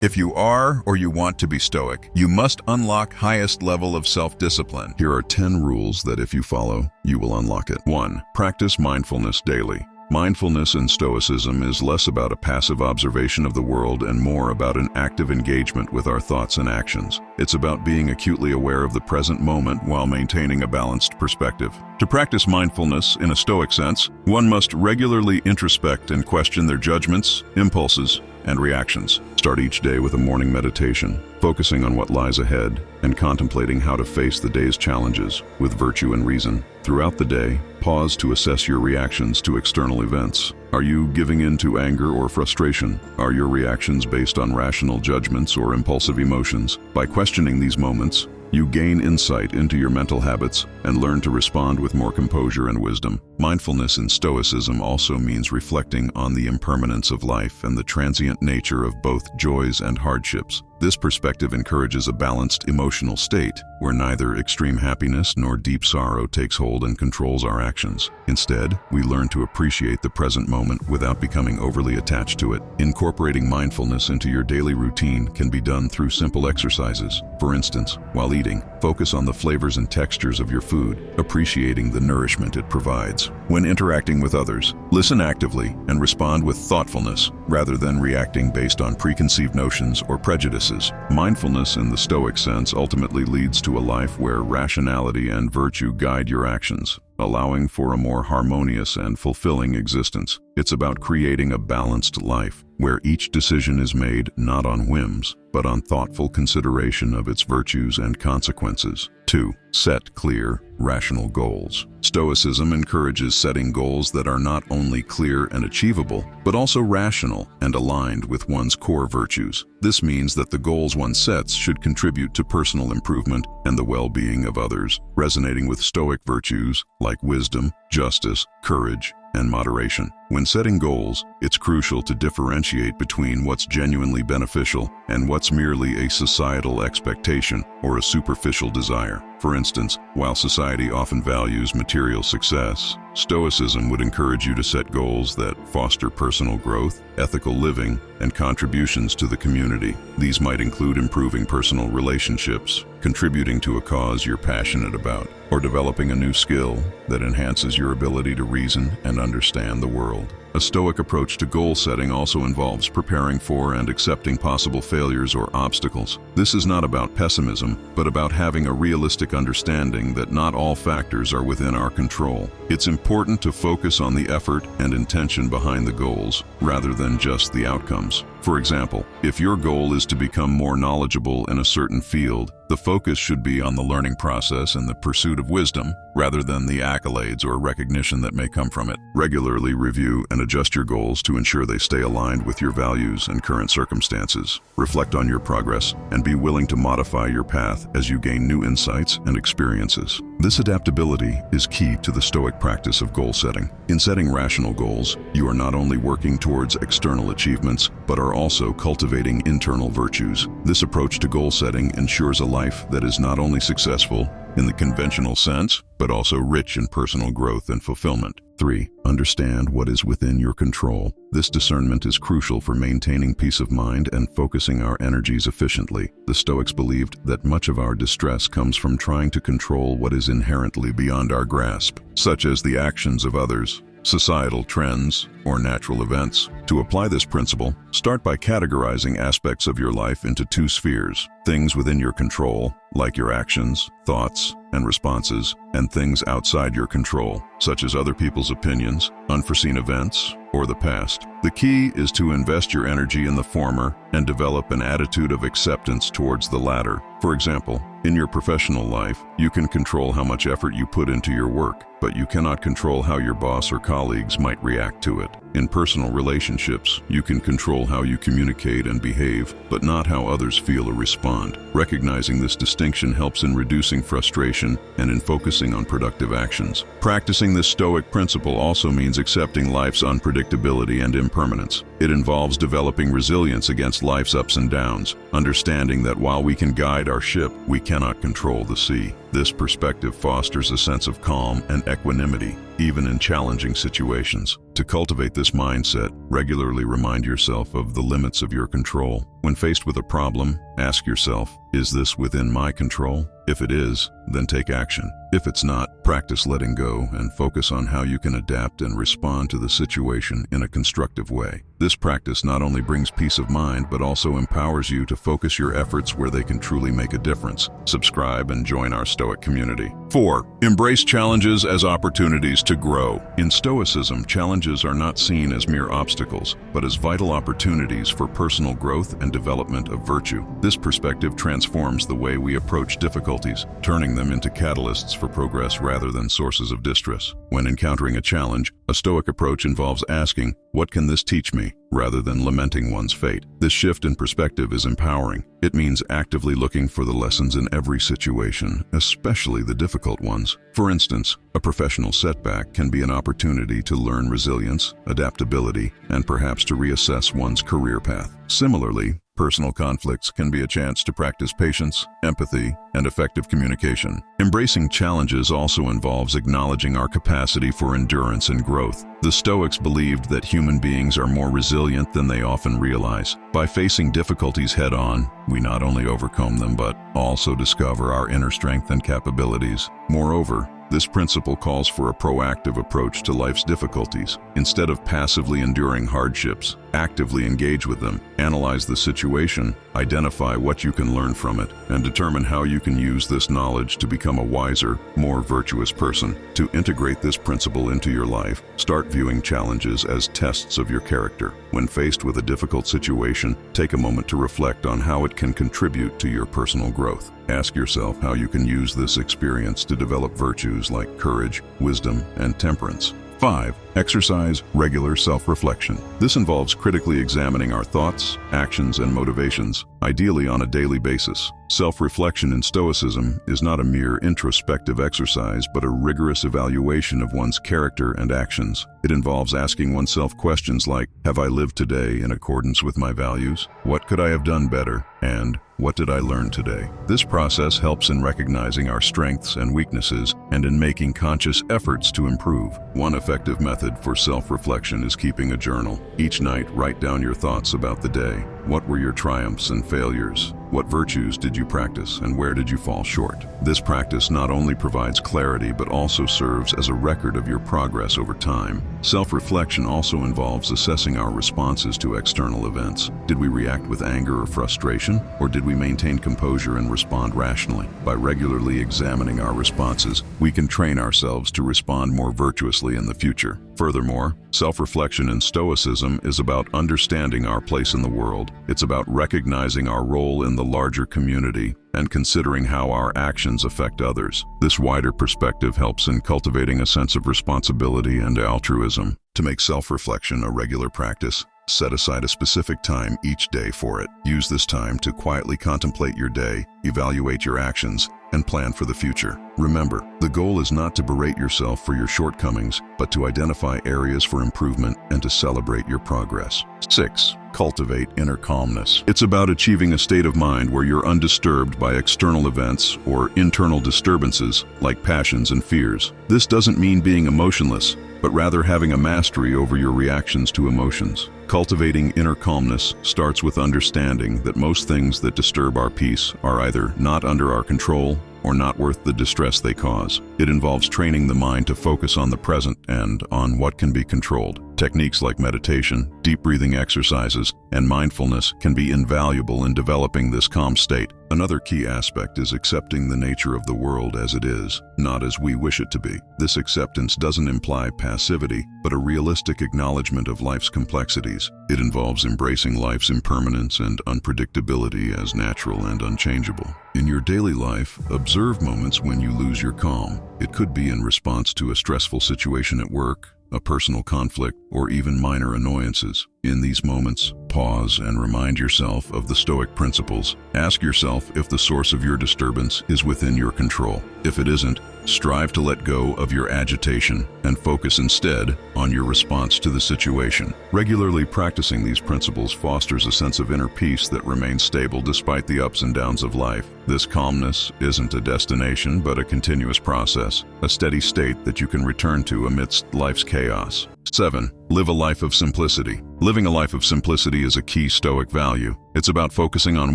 If you are or you want to be Stoic, you must unlock highest level of self-discipline. Here are 10 rules that if you follow, you will unlock it. 1. Practice mindfulness daily. Mindfulness in Stoicism is less about a passive observation of the world and more about an active engagement with our thoughts and actions. It's about being acutely aware of the present moment while maintaining a balanced perspective. To practice mindfulness in a Stoic sense, one must regularly introspect and question their judgments, impulses, and reactions. Start each day with a morning meditation, focusing on what lies ahead and contemplating how to face the day's challenges with virtue and reason. Throughout the day, pause to assess your reactions to external events. Are you giving in to anger or frustration? Are your reactions based on rational judgments or impulsive emotions? By questioning these moments, you gain insight into your mental habits and learn to respond with more composure and wisdom. Mindfulness in Stoicism also means reflecting on the impermanence of life and the transient nature of both joys and hardships. This perspective encourages a balanced emotional state where neither extreme happiness nor deep sorrow takes hold and controls our actions. Instead, we learn to appreciate the present moment without becoming overly attached to it. Incorporating mindfulness into your daily routine can be done through simple exercises. For instance, while eating, focus on the flavors and textures of your food, appreciating the nourishment it provides. When interacting with others, listen actively and respond with thoughtfulness rather than reacting based on preconceived notions or prejudices. Mindfulness in the Stoic sense ultimately leads to a life where rationality and virtue guide your actions, allowing for a more harmonious and fulfilling existence. It's about creating a balanced life, where each decision is made not on whims, but on thoughtful consideration of its virtues and consequences. 2. Set clear, rational goals. Stoicism encourages setting goals that are not only clear and achievable, but also rational and aligned with one's core virtues. This means that the goals one sets should contribute to personal improvement and the well-being of others, resonating with Stoic virtues like wisdom, justice, courage, and moderation. When setting goals, it's crucial to differentiate between what's genuinely beneficial and what's merely a societal expectation or a superficial desire. For instance, while society often values material success, Stoicism would encourage you to set goals that foster personal growth, ethical living, and contributions to the community. These might include improving personal relationships, contributing to a cause you're passionate about, or developing a new skill that enhances your ability to reason and understand the world. A Stoic approach to goal setting also involves preparing for and accepting possible failures or obstacles. This is not about pessimism, but about having a realistic understanding that not all factors are within our control. It's important to focus on the effort and intention behind the goals, rather than just the outcomes. For example, if your goal is to become more knowledgeable in a certain field, the focus should be on the learning process and the pursuit of wisdom, rather than the accolades or recognition that may come from it. Regularly review and adjust your goals to ensure they stay aligned with your values and current circumstances. Reflect on your progress and be willing to modify your path as you gain new insights and experiences. This adaptability is key to the Stoic practice of goal setting. In setting rational goals, you are not only working towards external achievements, but are also cultivating internal virtues. This approach to goal setting ensures a life that is not only successful in the conventional sense, but also rich in personal growth and fulfillment. 3. Understand what is within your control. This discernment is crucial for maintaining peace of mind and focusing our energies efficiently. The Stoics believed that much of our distress comes from trying to control what is inherently beyond our grasp, such as the actions of others, societal trends, or natural events. To apply this principle, start by categorizing aspects of your life into 2 spheres: things within your control, like your actions, thoughts, and responses, and things outside your control, such as other people's opinions, unforeseen events, or the past. The key is to invest your energy in the former and develop an attitude of acceptance towards the latter. For example, in your professional life, you can control how much effort you put into your work, but you cannot control how your boss or colleagues might react to it. In personal relationships, you can control how you communicate and behave, but not how others feel or respond. Recognizing this distinction helps in reducing frustration and in focusing on productive actions. Practicing this Stoic principle also means accepting life's unpredictability and impermanence. It involves developing resilience against life's ups and downs, understanding that while we can guide our ship, we cannot control the sea. This perspective fosters a sense of calm and equanimity, even in challenging situations. To cultivate this mindset, regularly remind yourself of the limits of your control. When faced with a problem, ask yourself, is this within my control? If it is, then take action. If it's not, practice letting go and focus on how you can adapt and respond to the situation in a constructive way. This practice not only brings peace of mind, but also empowers you to focus your efforts where they can truly make a difference. Subscribe and join our Stoic community. 4. Embrace challenges as opportunities to grow. In Stoicism, challenges are not seen as mere obstacles, but as vital opportunities for personal growth and development of virtue. This perspective transforms the way we approach difficulties, turning them into catalysts for progress rather than sources of distress. When encountering a challenge, a Stoic approach involves asking, "What can this teach me?" rather than lamenting one's fate. This shift in perspective is empowering. It means actively looking for the lessons in every situation, especially the difficult ones. For instance, a professional setback can be an opportunity to learn resilience, adaptability, and perhaps to reassess one's career path. Similarly, personal conflicts can be a chance to practice patience, empathy, and effective communication. Embracing challenges also involves acknowledging our capacity for endurance and growth. The Stoics believed that human beings are more resilient than they often realize. By facing difficulties head-on, we not only overcome them but also discover our inner strength and capabilities. Moreover, this principle calls for a proactive approach to life's difficulties. Instead of passively enduring hardships, actively engage with them, analyze the situation, identify what you can learn from it, and determine how you can use this knowledge to become a wiser, more virtuous person. To integrate this principle into your life, start viewing challenges as tests of your character. When faced with a difficult situation, take a moment to reflect on how it can contribute to your personal growth. Ask yourself how you can use this experience to develop virtues like courage, wisdom, and temperance. 5. Exercise regular self-reflection. This involves critically examining our thoughts, actions, and motivations, ideally on a daily basis. Self-reflection in Stoicism is not a mere introspective exercise, but a rigorous evaluation of one's character and actions. It involves asking oneself questions like, have I lived today in accordance with my values? What could I have done better? And what did I learn today? This process helps in recognizing our strengths and weaknesses and in making conscious efforts to improve. One effective method for self-reflection is keeping a journal. Each night, write down your thoughts about the day. What were your triumphs and failures? What virtues did you practice and where did you fall short? This practice not only provides clarity but also serves as a record of your progress over time. Self-reflection also involves assessing our responses to external events. Did we react with anger or frustration, or did we maintain composure and respond rationally? By regularly examining our responses, we can train ourselves to respond more virtuously in the future. Furthermore, self-reflection in Stoicism is about understanding our place in the world. It's about recognizing our role in the larger community and considering how our actions affect others. This wider perspective helps in cultivating a sense of responsibility and altruism. To make self-reflection a regular practice, set aside a specific time each day for it. Use this time to quietly contemplate your day, evaluate your actions, and plan for the future. Remember, the goal is not to berate yourself for your shortcomings, but to identify areas for improvement and to celebrate your progress. 6. Cultivate inner calmness. It's about achieving a state of mind where you're undisturbed by external events or internal disturbances like passions and fears. This doesn't mean being emotionless, but rather having a mastery over your reactions to emotions. Cultivating inner calmness starts with understanding that most things that disturb our peace are either not under our control or not worth the distress they cause. It involves training the mind to focus on the present and on what can be controlled. Techniques like meditation, deep breathing exercises, and mindfulness can be invaluable in developing this calm state. Another key aspect is accepting the nature of the world as it is, not as we wish it to be. This acceptance doesn't imply passivity, but a realistic acknowledgement of life's complexities. It involves embracing life's impermanence and unpredictability as natural and unchangeable. In your daily life, observe moments when you lose your calm. It could be in response to a stressful situation at work, a personal conflict, or even minor annoyances. In these moments, pause and remind yourself of the Stoic principles. Ask yourself if the source of your disturbance is within your control. If it isn't, strive to let go of your agitation and focus instead on your response to the situation. Regularly practicing these principles fosters a sense of inner peace that remains stable despite the ups and downs of life. This calmness isn't a destination, but a continuous process, a steady state that you can return to amidst life's chaos. 7. Live a life of simplicity. Living a life of simplicity is a key Stoic value. It's about focusing on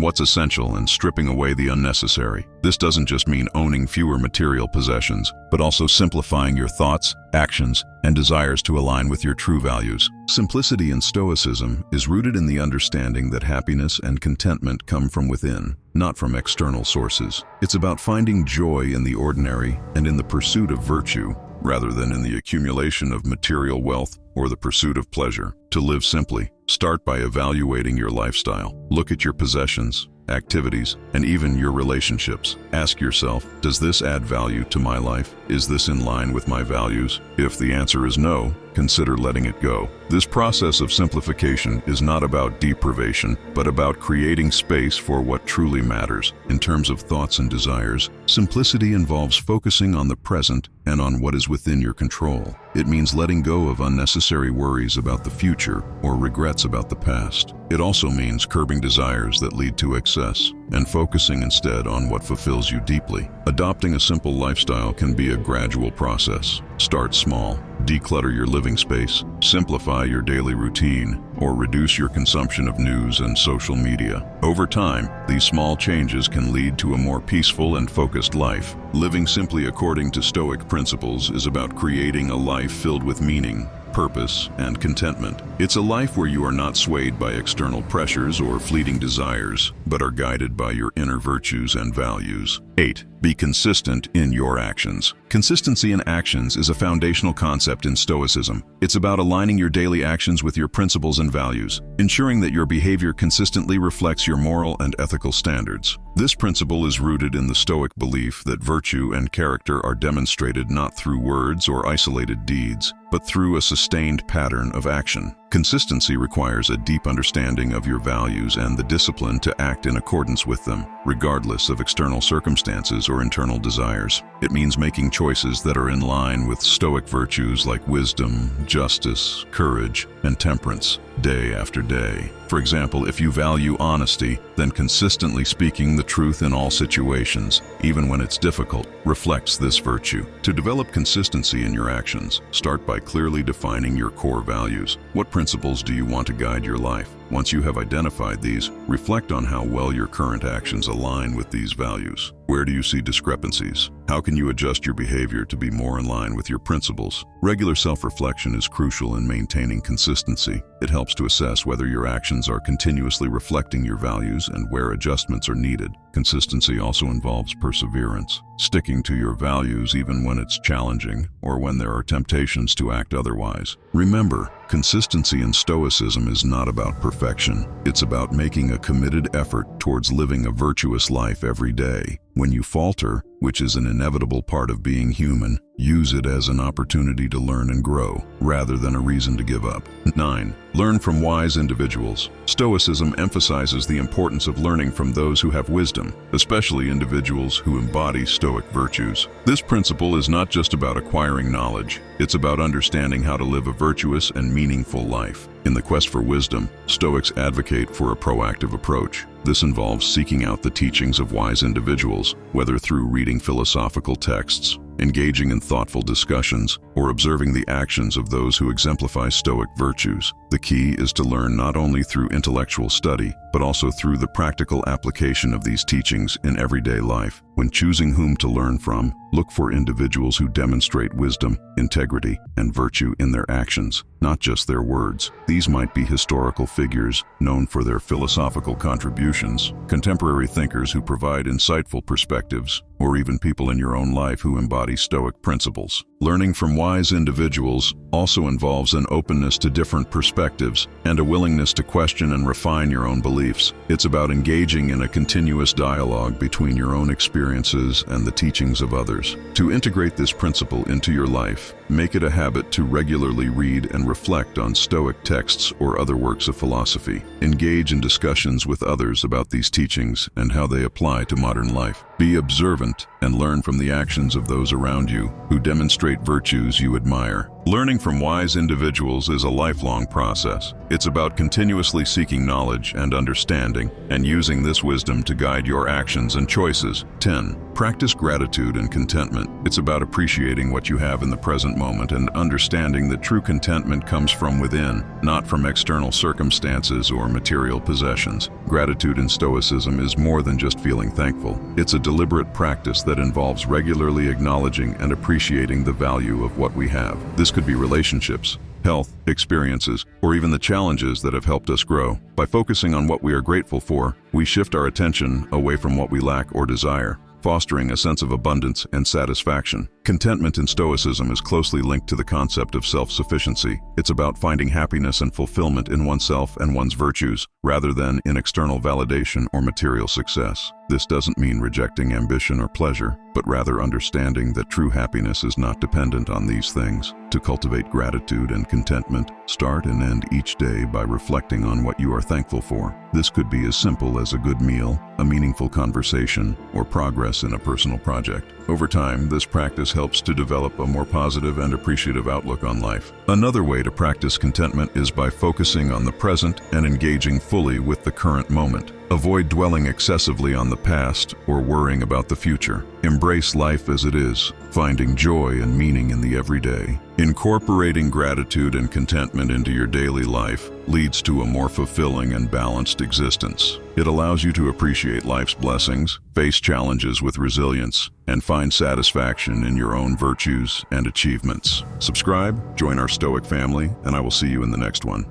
what's essential and stripping away the unnecessary. This doesn't just mean owning fewer material possessions, but also simplifying your thoughts, actions, and desires to align with your true values. Simplicity in Stoicism is rooted in the understanding that happiness and contentment come from within, not from external sources. It's about finding joy in the ordinary and in the pursuit of virtue, rather than in the accumulation of material wealth or the pursuit of pleasure. To live simply, start by evaluating your lifestyle. Look at your possessions, activities, and even your relationships. Ask yourself, does this add value to my life? Is this in line with my values? If the answer is no, consider letting it go. This process of simplification is not about deprivation, but about creating space for what truly matters. In terms of thoughts and desires, simplicity involves focusing on the present and on what is within your control. It means letting go of unnecessary worries about the future or regrets about the past. It also means curbing desires that lead to excess and focusing instead on what fulfills you deeply. Adopting a simple lifestyle can be a gradual process. Start small. Declutter your living space, simplify your daily routine, or reduce your consumption of news and social media. Over time, these small changes can lead to a more peaceful and focused life. Living simply according to Stoic principles is about creating a life filled with meaning, purpose, and contentment. It's a life where you are not swayed by external pressures or fleeting desires, but are guided by your inner virtues and values. 8. Be consistent in your actions. Consistency in actions is a foundational concept in Stoicism. It's about aligning your daily actions with your principles and values, ensuring that your behavior consistently reflects your moral and ethical standards. This principle is rooted in the Stoic belief that virtue and character are demonstrated not through words or isolated deeds, but through a sustained pattern of action. Consistency requires a deep understanding of your values and the discipline to act in accordance with them, regardless of external circumstances or internal desires. It means making choices that are in line with Stoic virtues like wisdom, justice, courage, and temperance, day after day. For example, if you value honesty, then consistently speaking the truth in all situations, even when it's difficult, reflects this virtue. To develop consistency in your actions, start by clearly defining your core values. What principles do you want to guide your life? Once you have identified these, reflect on how well your current actions align with these values. Where do you see discrepancies? How can you adjust your behavior to be more in line with your principles? Regular self-reflection is crucial in maintaining consistency. It helps to assess whether your actions are continuously reflecting your values and where adjustments are needed. Consistency also involves perseverance, sticking to your values even when it's challenging or when there are temptations to act otherwise. Remember, consistency in Stoicism is not about perfection. It's about making a committed effort towards living a virtuous life every day. When you falter, which is an inevitable part of being human, use it as an opportunity to learn and grow, rather than a reason to give up. 9. Learn from wise individuals. Stoicism emphasizes the importance of learning from those who have wisdom, especially individuals who embody Stoic virtues. This principle is not just about acquiring knowledge, it's about understanding how to live a virtuous and meaningful life. In the quest for wisdom, Stoics advocate for a proactive approach. This involves seeking out the teachings of wise individuals, whether through reading philosophical texts, engaging in thoughtful discussions, or observing the actions of those who exemplify Stoic virtues. The key is to learn not only through intellectual study, but also through the practical application of these teachings in everyday life. When choosing whom to learn from, look for individuals who demonstrate wisdom, integrity, and virtue in their actions, not just their words. These might be historical figures known for their philosophical contributions, contemporary thinkers who provide insightful perspectives, or even people in your own life who embody Stoic principles. Learning from wise individuals also involves an openness to different perspectives and a willingness to question and refine your own beliefs. It's about engaging in a continuous dialogue between your own experiences and the teachings of others. To integrate this principle into your life, make it a habit to regularly read and reflect on Stoic texts or other works of philosophy. Engage in discussions with others about these teachings and how they apply to modern life. Be observant and learn from the actions of those around you who demonstrate virtues you admire. Learning from wise individuals is a lifelong process. It's about continuously seeking knowledge and understanding and using this wisdom to guide your actions and choices. 10. Practice gratitude and contentment. It's about appreciating what you have in the present moment and understanding that true contentment comes from within, not from external circumstances or material possessions. Gratitude in Stoicism is more than just feeling thankful. It's a deliberate practice that involves regularly acknowledging and appreciating the value of what we have. This could be relationships, health, experiences, or even the challenges that have helped us grow. By focusing on what we are grateful for, we shift our attention away from what we lack or desire, fostering a sense of abundance and satisfaction. Contentment in Stoicism is closely linked to the concept of self-sufficiency. It's about finding happiness and fulfillment in oneself and one's virtues, rather than in external validation or material success. This doesn't mean rejecting ambition or pleasure, but rather understanding that true happiness is not dependent on these things. To cultivate gratitude and contentment, start and end each day by reflecting on what you are thankful for. This could be as simple as a good meal, a meaningful conversation, or progress in a personal project. Over time, this practice helps to develop a more positive and appreciative outlook on life. Another way to practice contentment is by focusing on the present and engaging fully with the current moment. Avoid dwelling excessively on the past or worrying about the future. Embrace life as it is, finding joy and meaning in the everyday. Incorporating gratitude and contentment into your daily life leads to a more fulfilling and balanced existence. It allows you to appreciate life's blessings, face challenges with resilience, and find satisfaction in your own virtues and achievements. Subscribe, join our Stoic family, and I will see you in the next one.